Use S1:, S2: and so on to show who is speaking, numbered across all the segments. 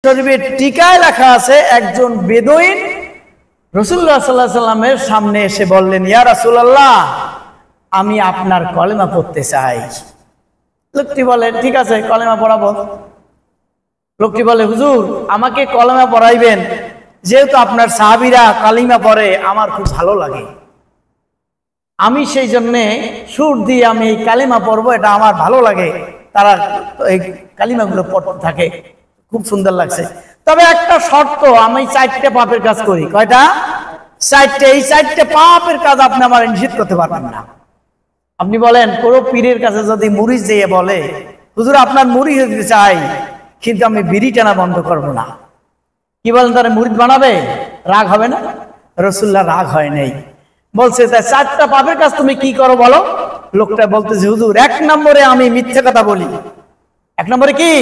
S1: শরীফের টিকায় লেখা আছে একজন বেদুইন রাসূলুল্লাহ সাল্লাল্লাহু আলাইহি ওয়াসাল্লামের সামনে এসে বললেন, ইয়া রাসূলুল্লাহ, আমি আপনার কলেমা পড়তে চাই। লোকটি বলে, ঠিক আছে, কলেমা পড়াবো। লোকটি বলে, হুজুর, আমাকে কলেমা পড়াইবেন, যেহেতু আপনার সাহাবীরা কালিমা পড়ে আমার খুব ভালো লাগে, আমি সেই জন্যে সুর দিয়ে আমি এই কালিমা পড়বো, এটা আমার ভালো লাগে। তারা এই কালিমাগুলো পড়তে থাকে, খুব সুন্দর লাগছে। তবে একটা শর্ত, আমি 4টে পাপের কাজ করি। কয়টা? 4টে। এই 4টে পাপের কাজ আপনি আমার নিষেধ করতে পারবেন না। আপনি বলেন, কোন পীরের কাছে যদি মুরিদ যেয়ে বলে, হুজুর আপনার মুরিদ হতে চাই, কিন্তু আমি বিড়ি টানা বন্ধ করবো না, কি বলেন, তারা মুরিদ বানাবে? রাগ হবে না? রাসূলুল্লাহ রাগ হয় নাই, বলছে, তাই 4টা পাপের কাজ তুমি কি করো বলো? লোকটা বলতেছে, হুজুর 1 নম্বরে আমি মিথ্যা কথা বলি। 1 নম্বরে কি?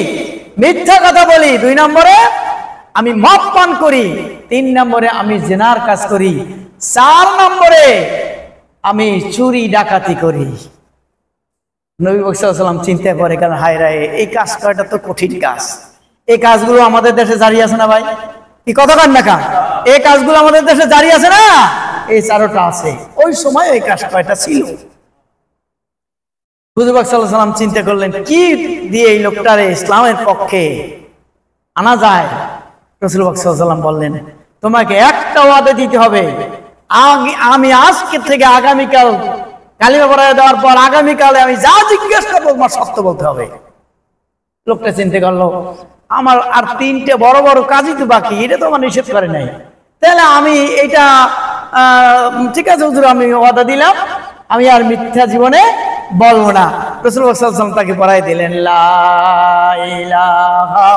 S1: মিথ্যা কথা বলি। 2 নম্বরে আমি মদ পান করি। 3 নম্বরে আমি জিনার কাজ করি। 4 নম্বরে আমি চুরি ডাকাতি করি। নবী সাল্লাল্লাহু আলাইহি ওয়াসাল্লাম চিন্তা করে, কারণ হায় রে, এই কাজ করাটা তো কঠিন কাজ। এই কাজগুলো আমাদের দেশে জারি আছে না ভাই? কি কথা কান না কান? এই কাজগুলো আমাদের দেশে জারি আছে না? এই 4টা আছে। ওই সময় এই কাজ কয়টা ছিল। হুজুর পাক সাল্লাল্লাহু আলাইহি ওয়াসাল্লাম চিন্তা করলেন, কি দিয়ে এই লোকটারে ইসলামের পক্ষে আনা যায়। রাসূল পাক সাল্লাল্লাহু আলাইহি ওয়াসাল্লাম বললেন, তোমাকে একটা ওয়াদা দিতে হবে, আমি আজকে থেকে আগামীকাল কালিমা পড়ায় দেওয়ার পর আগামীকালে আমি যা জিজ্ঞেস করবো তোমার সত্য বলতে হবে। লোকটা চিন্তা করলো, আমার আর 3টে বড় বড় কাজই তো বাকি, এটা তো আমার নিষেধ করে নাই, তাহলে আমি এটা ঠিক আছে হুজুর, আমি ওয়াদা দিলাম, আমি আর মিথ্যা জীবনে বলবো না। রাসূলুল্লাহ সাল্লাল্লাহু আলাইহি ওয়াসাল্লাম তাকে পড়াই দিলেন, লা ইলাহা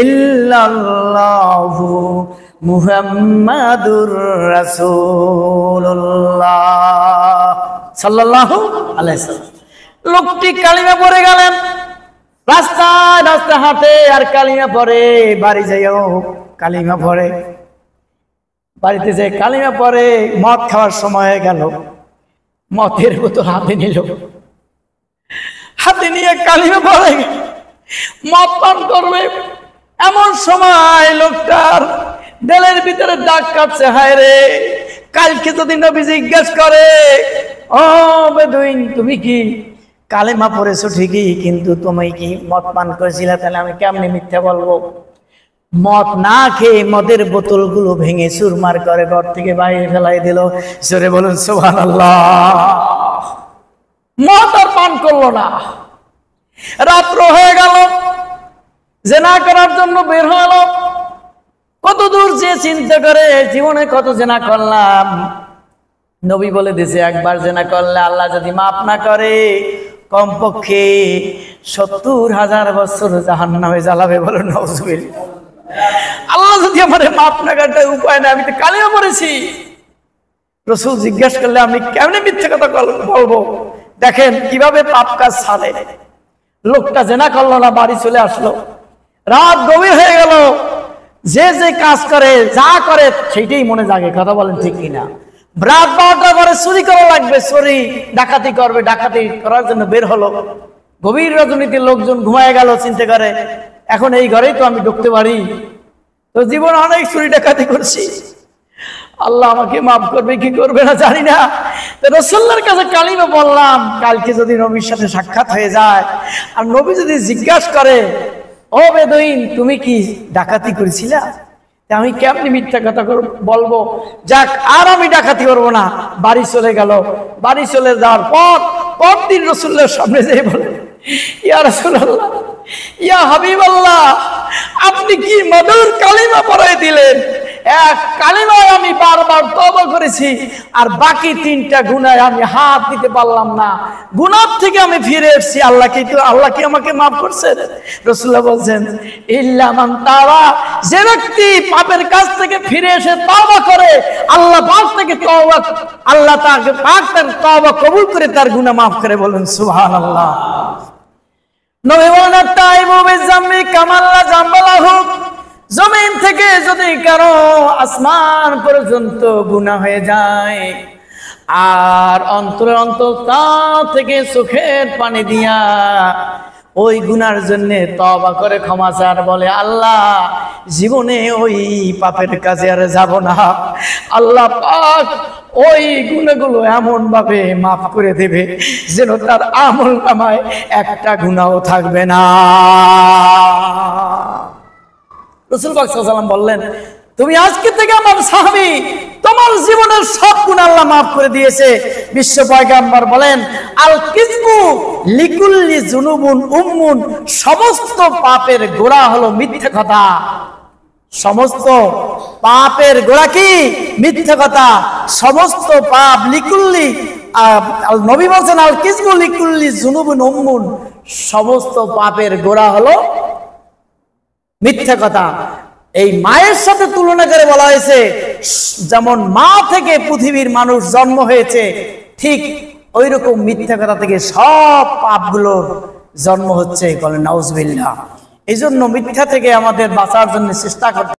S1: ইল্লাল্লাহু মুহাম্মাদুর রাসূলুল্লাহ সাল্লাল্লাহু আলাইহি ওয়াসাল্লাম। লোকটি কালিমা পড়ে গেলেন, রাস্তায় রাস্তায় হাঁটে আর কালিমা পড়ে, বাড়ি যাইও কালিমা পড়ে, বাড়িতে যে কালিমা পড়ে। মদ খাওয়ার সময় হয়ে গেল, মদের বোতল হাতে নিল, হাতে নিয়ে কালিমা পড়ে মদ পান করবে। এমন সময় লোকটার দিলের ভিতরে দাগ কাটছে, হায় রে, কালকে যদি নবী জিজ্ঞেস করে, ও বেদুইন, তুমি কি কালেমা পড়েছো ঠিকই, কিন্তু তুমি কি মদ পান করেছিলে? তাহলে আমি কেমনে মিথ্যা বলবো? মদ না খেয়ে মদের বোতলগুলো ভেঙে চুরমার করে ঘর থেকে বাইরে ফেলাই দিল। জোরে বলুন সুবহানাল্লাহ। মদ আর পান করলো না। রাত্র হয়ে গেল, জেনা করার জন্য বের হলো। কত দূর যে চিন্তা করে, জীবনে কত জেনা করলাম। নবী বলে দিয়েছে, একবার জেনা করলে আল্লাহ যদি মাফ না করে, কমপক্ষে 70,000 বছর জাহান্নামে জ্বালাবে। বলো নাউজুবিল্লাহ। আল্লাহ যদি আমারে মাফ না করে, উপায় না, আমি তো কালিমা পড়েছি। রাসূল জিজ্ঞেস করলে আমি কেমনে মিথ্যা কথা বলবো? দেখেন কিভাবে পাপ কাজ ছাড়ে। লোকটা জেনা করলো না, বাড়ি চলে আসলো। রাত গভীর হয়ে গেল। যে যে কাজ করে, যা করে, সেইটাই মনে জাগে। কথা বলেন ঠিক কিনা? রাত 12টা করে চুরি করা লাগবে, চুরি ডাকাতি করবে, ডাকাতি করার জন্য বের হলো। গভীর রজনীতে লোকজন ঘুমায় গেল, চিন্তা করে, এখন এই ঘরেই তো আমি ঢুকতে পারি, তো জীবন অনেক চুরি ডাকাতি করছি, আল্লাহ আমাকে মাফ করবে কি করবে না জানি না। তো রাসূলুল্লাহর কাছে কালিমা বললাম, কালকে যদি নবীর সাথে সাক্ষাৎ হয়ে যায় আর নবী যদি জিজ্ঞাসা করে, ও বেদুইন, তুমি কি ডাকাতি করেছিলা? আমি কেমনি মিথ্যা কথা বলবো? যাক, আর আমি ডাকাতি করবো না। বাড়ি চলে গেল। বাড়ি চলে যাওয়ার পর পরদিন রাসূলুল্লাহর সামনে যেয়ে বলে, ইয়া রাসূলুল্লাহ, ইয়া হাবিবাল্লাহ, আপনি কি মধুর কালিমা পড়াই দিলেন। এক কালিমায় আমি বারবার তওবা করেছি, আর বাকি 3টা গুনাহে আমি হাত দিতে পারলাম না। গুনাহ থেকে আমি ফিরে এসেছি, আল্লাহ কি আমাকে মাফ করছেন? রাসূলুল্লাহ বলছেন, ইল্লা মান তাওবা, যে ব্যক্তি পাপের কাজ থেকে ফিরে এসে তওবা করে, আল্লাহ পাক থেকে তওবা, আল্লাহ তাকে পাক তার তওবা কবুল করে তার গুনাহ মাফ করে। বলেন সুবহানাল্লাহ। নবী বলেন, তাইবু বিযামমি কামাল্লা জামবালাহু, জমিন থেকে যদি কারো আসমান পর্যন্ত গুনাহ হয়ে যায়, আর অন্তরে অন্তর তা থেকে চোখের পানি দিয়া ওই গুনার জন্য তওবা করে ক্ষমা চার, বলে আল্লাহ জীবনে ওই পাপের কাজে আর যাব না। আল্লাহ পাক ওই গুনাহগুলো এমন ভাবে মাফ করে দেবে যেন তার আমল নামায় একটা গুনাহও থাকবে না। রাসূল পাক সাল্লাল্লাহু আলাইহি ওয়াসাল্লাম বললেন, তুমি আজকে থেকে আমার সাহাবী, তোমার জীবনের সব গুনাহ আল্লাহ মাফ করে দিয়েছে। বিশ্ব পয়গম্বর বলেন, আল কিযবু লিকুল্লি যুনুবুন উম্মুন, সমস্ত পাপের গোড়া হলো মিথ্যা কথা। সমস্ত পাপের গোড়া কি? মিথ্যা কথা। সমস্ত পাপ লিকুল্লি, নবী বলেন আল কিযবু লিকুল্লি যুনুবুন উম্মুন, সমস্ত পাপের গোড়া হলো মিথ্যা কথা। এই মায়ের সাথে তুলনা করে বলা হয়েছে, যেমন মা থেকে পৃথিবীর মানুষ জন্ম হয়েছে, ঠিক ওই রকম মিথ্যা কথা থেকে সব পাপগুলোর জন্ম হচ্ছে। বলেন নাউজুবিল্লাহ। এই জন্য মিথ্যা থেকে আমাদের বাঁচার জন্য চেষ্টা করতে